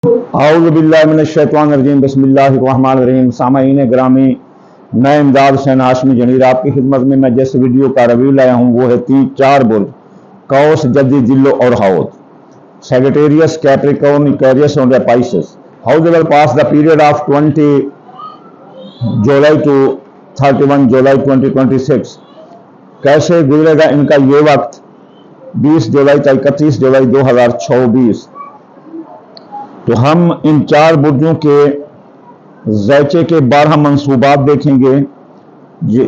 اعوذ باللہ من الشیطان الرجیم بسم اللہ الرحمن الرحیم۔ سامعین گرامی، میں امداد حسین ہاشمی جنیر آپ کی خدمت میں جس ویڈیو کا ریویو لایا ہوں وہ ہے 4 برج قوس، جدی، ذلو اور حوت، سیجیٹیریس، کیپریکورن، ایکویریس اور Pisces. How they will pass the period of 20 July two 31 جولائی 2026۔ کیسے گزرے گا ان کا یہ وقت 20 جولائی تا 31 جولائی 2024۔ تو ہم ان 4 برجوں کے ذیچے کے 12 منصوبات دیکھیں گے۔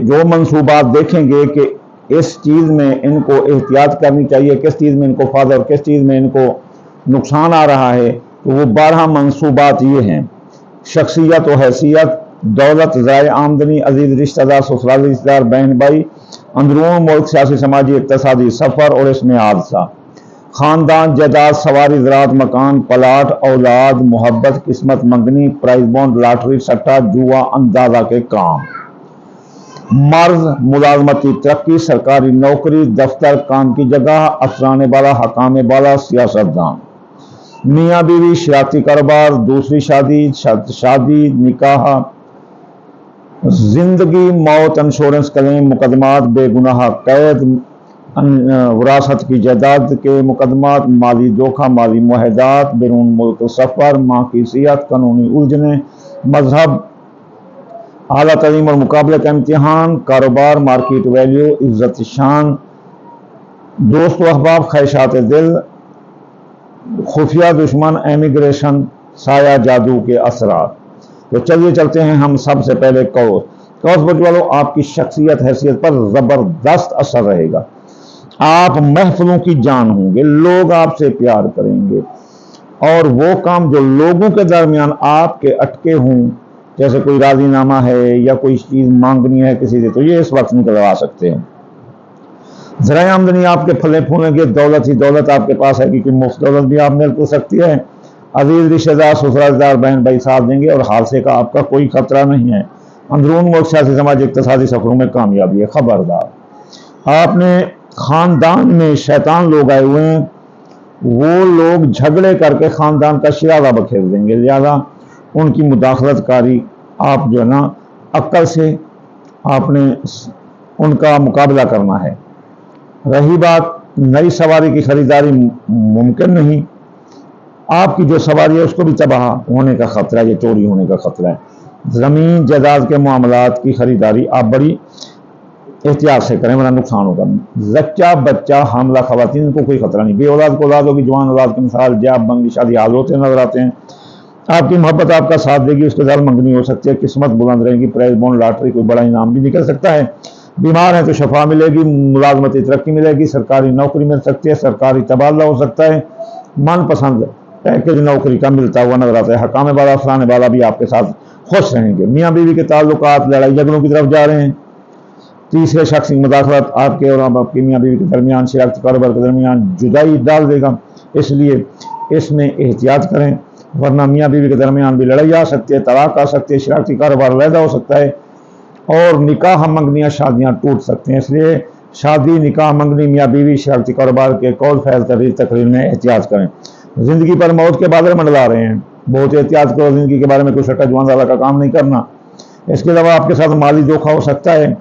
جو منصوبات دیکھیں گے کہ اس چیز میں ان کو احتیاط کرنی چاہیے، کس چیز میں ان کو فائدہ اور کس چیز میں ان کو نقصان آ رہا ہے، تو وہ 12 منصوبات یہ ہیں: شخصیت و حیثیت، دولت، ذرائع آمدنی، عزیز رشتہ دار، سسرالی رشتہ دار، بہن بھائی، اندرون ملک سیاسی سماجی اقتصادی، سفر اور اس میں حادثہ، خاندان، جائیداد، سواری، زراعت، مکان، پلاٹ، اولاد، محبت، قسمت، منگنی، پرائز بونڈ، لاٹری، سٹا، جوا، اندازہ کے کام، مرض، ملازمتی ترقی، سرکاری نوکری، دفتر، کام کی جگہ، افسرانے بالا، حکام بالا، سیاست دان، میاں بیوی، شراکتی کاروبار، دوسری شادی، نکاح، زندگی، موت، انشورنس کلیم، مقدمات، بے گناہ قید، وراثت کی جائیداد کے مقدمات، مالی دھوکہ، مالی معاہدات، بیرون ملک سفر، ماں کی صحت، قانونی الجھنیں، مذہب، اعلیٰ تعلیم اور مقابلے کا امتحان، کاروبار، مارکیٹ ویلیو، عزت شان، دوست و احباب، خواہشات دل، خفیہ دشمن، امیگریشن، سایہ جادو کے اثرات۔ تو چلیے چلتے ہیں ہم سب سے پہلے قوس برج والوں، آپ کی شخصیت حیثیت پر زبردست اثر رہے گا۔ آپ محفلوں کی جان ہوں گے، لوگ آپ سے پیار کریں گے، اور وہ کام جو لوگوں کے درمیان آپ کے اٹکے ہوں، جیسے کوئی راضی نامہ ہے یا کوئی چیز مانگنی ہے کسی سے، تو یہ اس وقت نکلوا سکتے ہیں۔ ذرائع آمدنی آپ کے پھلے پھولیں گے، دولت ہی دولت آپ کے پاس ہے، کیونکہ مفت دولت بھی آپ مل سکتی ہے۔ عزیز رشتہ دار، سسرال دار، بہن بھائی ساتھ دیں گے، اور حادثے کا آپ کا کوئی خطرہ نہیں ہے۔ اندرون ملک سیاسی سماجی اقتصادی سفروں میں کامیابی ہے۔ خبردار، آپ نے خاندان میں شیطان لوگ آئے ہوئے ہیں، وہ لوگ جھگڑے کر کے خاندان کا شرارہ بکھیر دیں گے، لہذا ان کی مداخلت کاری آپ جو ہے نا عقل سے آپ نے ان کا مقابلہ کرنا ہے۔ رہی بات نئی سواری کی خریداری، ممکن نہیں، آپ کی جو سواری ہے اس کو بھی تباہ ہونے کا خطرہ ہے، یہ چوری ہونے کا خطرہ ہے۔ زمین جائیداد کے معاملات کی خریداری آپ بڑی احتیاط سے کریں ورنہ نقصان ہوگا۔ زچہ بچہ حاملہ خواتین کو کوئی خطرہ نہیں، بے اولاد کو اولاد ہوگی، جوان اولاد کی مثال جاب بنگلی شادی حال ہوتے نظر آتے ہیں۔ آپ کی محبت آپ کا ساتھ دے گی، اس کے ساتھ منگنی ہو سکتی ہے، قسمت بلند رہے گی، پرائز بونڈ، لاٹری، کوئی بڑا انعام بھی نکل سکتا ہے۔ بیمار ہیں تو شفا ملے گی، ملازمتی ترقی ملے گی، سرکاری نوکری مل سکتی ہے، سرکاری تبادلہ ہو سکتا ہے، من پسند پیکج نوکری کا ملتا ہوا نظر آتا ہے۔ حکام بالا، افسرانے بالا بھی آپ کے ساتھ خوش رہیں گے۔ میاں بیوی کے تعلقات لڑائی جھگڑوں کی طرف جا رہے ہیں۔ تیسرے شخص کی مداخلت آپ کے اور آپ کی میاں بیوی کے درمیان، شراکتی کاروبار کے درمیان جدائی ڈال دے گا، اس لیے اس میں احتیاط کریں، ورنہ میاں بیوی کے درمیان بھی لڑائی آ سکتی ہے، طلاق آ سکتی ہے، شراکتی کاروبار علیحدہ ہو سکتا ہے، اور نکاح، منگنیاں، شادیاں ٹوٹ سکتے ہیں۔ اس لیے شادی، نکاح، منگنی، میاں بیوی، شراکتی کاروبار کے قول فیض تقریر میں احتیاط کریں۔ زندگی پر موت کے بادل منڈلا رہے ہیں، بہت احتیاط کرو، زندگی کے بارے میں کوئی شٹا جوان زیادہ کا کام نہیں کرنا۔ اس کے علاوہ آپ کے ساتھ مالی دھوکہ ہو سکتا ہے،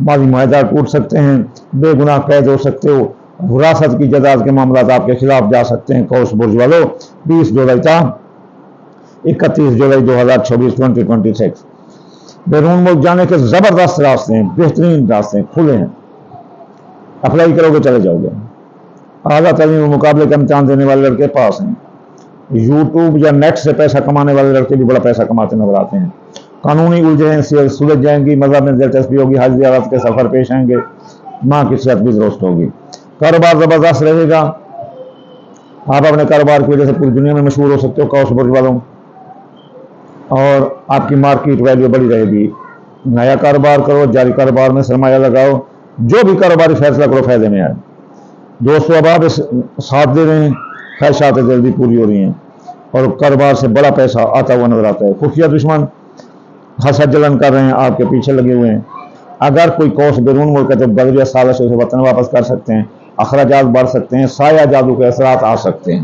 مالی معاہدات ٹوٹ سکتے ہیں، بے گناہ قید ہو سکتے ہو، وراثت کی جائیداد کے معاملات آپ کے خلاف جا سکتے ہیں۔ قوس برج والو، 20 جولائی تا 31 جولائی 2026۔ بیرون ملک جانے کے زبردست راستے ہیں، بہترین راستے ہیں، کھلے ہیں، اپلائی کرو گے چلے جاؤ گے۔ اعلیٰ تعلیم و مقابلے کا امتحان دینے والے لڑکے پاس ہیں۔ یوٹیوب یا نیٹ سے پیسہ کمانے والے لڑکے بھی بڑا پیسہ کماتے نظر آتے ہیں۔ قانونی الجھنیں سلجھ جائیں گی، مذہب میں دلچسپی ہوگی، حج زیارت کے سفر پیش آئیں گے، ماں کی صحت بھی درست ہوگی۔ کاروبار زبردست رہے گا، آپ اپنے کاروبار کی وجہ سے پوری دنیا میں مشہور ہو سکتے ہو قوس برج والوں، اور آپ کی مارکیٹ ویلیو بڑی رہے گی۔ نیا کاروبار کرو، جاری کاروبار میں سرمایہ لگاؤ، جو بھی کاروباری فیصلہ کرو فائدے میں آئے۔ دوست و احباب ساتھ دے رہے ہیں، خواہشات دل بھی پوری ہو رہی ہیں، اور کاروبار سے بڑا پیسہ آتا ہوا نظر آتا ہے۔ خفیہ دشمن حسد جلن کر رہے ہیں، آپ کے پیچھے لگے ہوئے ہیں۔ اگر کوئی قوس بیرون ملک ہے تو بدریہ سالہ سے اسے وطن واپس کر سکتے ہیں، اخراجات بڑھ سکتے ہیں، سایہ جادو کے اثرات آ سکتے ہیں۔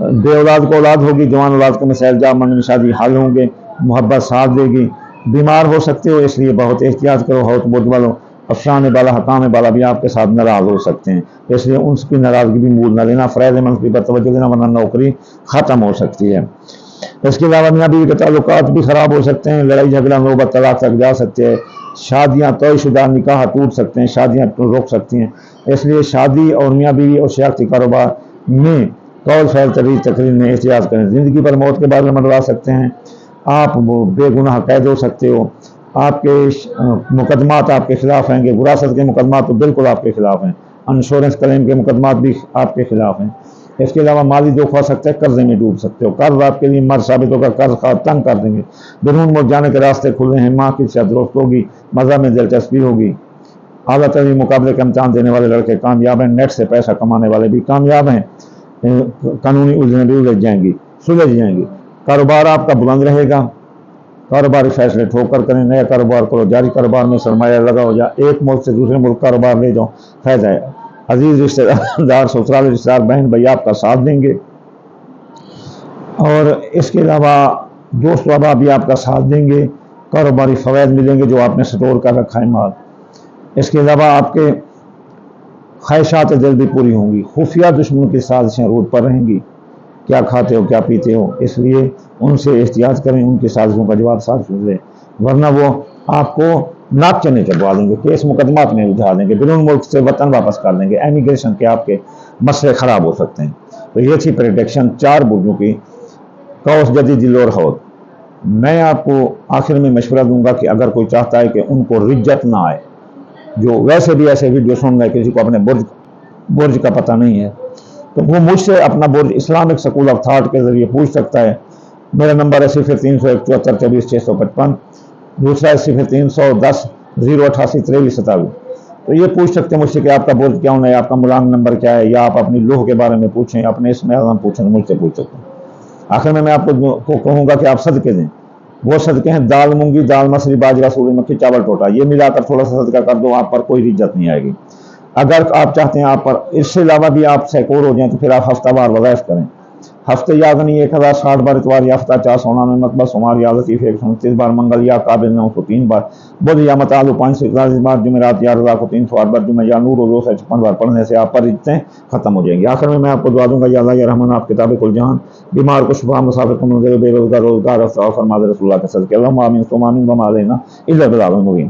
بے اولاد کو اولاد ہوگی، جوان اولاد کے مسائل جا منگنی شادی حل ہوں گے، محبت ساتھ دے گی۔ بیمار ہو سکتے ہو، اس لیے بہت احتیاط کرو، ہوت بوجھ والوں افسان بالا حکام بالا بھی آپ کے ساتھ ناراض ہو سکتے ہیں، اس لیے ان کی ناراضگی بھی مول نہ لینا، فریض منصبی پر توجہ دینا ورنہ نوکری ختم ہو سکتی ہے۔ اس کے علاوہ میاں بیوی کے تعلقات بھی خراب ہو سکتے ہیں، لڑائی جھگڑا نوبت طلاق تک جا سکتے ہیں، شادیاں طے شدہ نکاح ٹوٹ سکتے ہیں، شادیاں رک سکتی ہیں، اس لیے شادی اور میاں بیوی اور شراکتی کاروبار میں قول فعل تقریر میں احتیاط کریں۔ زندگی پر موت کے بارے میں منوا سکتے ہیں، آپ بے گناہ قید ہو سکتے ہو، آپ کے مقدمات آپ کے خلاف ہیں گے، وراثت کے مقدمات تو بالکل آپ کے خلاف ہیں، انشورنس کلیم کے مقدمات بھی آپ کے خلاف ہیں۔ اس کے علاوہ مالی دکھ ہو سکتا ہے، قرضے میں ڈوب سکتے ہو، قرض آپ کے لیے مر ثابت ہوگا، قرض تنگ کر دیں گے، بیرون ملک جانے کے راستے کھل رہے ہیں، ماں کی صحت درست ہوگی، مذہب میں دلچسپی ہوگی، اعلیٰ تعلیمی مقابلے کا امتحان دینے والے لڑکے کامیاب ہیں، نیٹ سے پیسہ کمانے والے بھی کامیاب ہیں، قانونی الجھنیں بھی سلجھ جائیں گی، کاروبار آپ کا بلند رہے گا، کاروباری فیصلے ٹھوک کر کریں، نیا کاروبار کرو، جاری کاروبار میں سرمایہ لگاؤ یا ایک ملک سے دوسرے ملک کاروبار لے جاؤ، فائدہ ہے۔ عزیز رشتہ دار سسرال رشتہ دار بہن بھائی آپ کا ساتھ دیں گے، اور اس کے علاوہ دوست احباب بھی آپ کا ساتھ دیں گے، کاروباری فوائد ملیں گے جو آپ نے سٹور کر رکھا ہے مال۔ اس کے علاوہ آپ کے خواہشات دل بھی پوری ہوں گی، خفیہ دشمنوں کی سازشیں روڈ پر رہیں گی، کیا کھاتے ہو کیا پیتے ہو، اس لیے ان سے احتیاط کریں، ان کی سازشوں کا جواب ساتھ لیں، ورنہ وہ آپ کو ناک چنے چڑھوا دیں گے، کیس مقدمات میں اٹھا دیں گے، بیرون ملک سے وطن واپس کر دیں گے، ایمیگریشن کے آپ کے مسئلے خراب ہو سکتے ہیں۔ تو یہ تھی پریڈکشن 4 برجوں کی، قوس جدی دل اور حوت۔ میں آپ کو آخر میں مشورہ دوں گا کہ اگر کوئی چاہتا ہے کہ ان کو رجت نہ آئے، جو ویسے بھی ایسے ویڈیو سن رہے کسی کو اپنے برج کا پتہ نہیں ہے، تو وہ مجھ سے اپنا برج اسلامک سکول آف تھاٹ کے ذریعے پوچھ سکتا ہے۔ میرا نمبر ہے 030174245655، دوسرا ہے 0310 088 2327۔ تو یہ پوچھ سکتے ہیں مجھ سے کہ آپ کا برج کیا ہونا ہے، آپ کا ملانگ نمبر کیا ہے، یا آپ اپنی لوح کے بارے میں پوچھیں، اپنے اسم اعظم پوچھیں، مجھ سے پوچھ سکتے ہیں۔ آخر میں آپ کو کہوں گا کہ آپ صدقے دیں، وہ صدقے ہیں دال مونگی، دال مسری، باجرہ، سوری مکھی، چاول ٹوٹا، یہ ملا کر تھوڑا سا صدقہ کر دو، آپ پر کوئی رجت نہیں آئے گی۔ اگر آپ چاہتے ہیں آپ پر اس سے علاوہ بھی آپ سیکور ہو جائیں تو پھر آپ ہفتہ وار وظائف کریں، ہفتے یادنی 1060 بار، اتوار یا ہفتہ 499 مرتبہ، سوموار یا لطیف 129 بار، منگل یا قابل 903 بار، بدھ یا متعال 541 بار، جمعرات یا رضا کو 308 بار، جمعہ یا نور و 256 بار پڑھنے سے آپ پر رجتیں ختم ہو جائیں گی۔ آخر میں آپ کو دعا دوں گا، یا اللہ یا رحمان آپ کتاب کل جہان، بیمار کو شفا، مسافر کو منزل، بے روزگار روزگار، فرماد رسول اللہ کے صدقے، اللہم آمین ثم آمین، وما علینا الا البلاغ المبین۔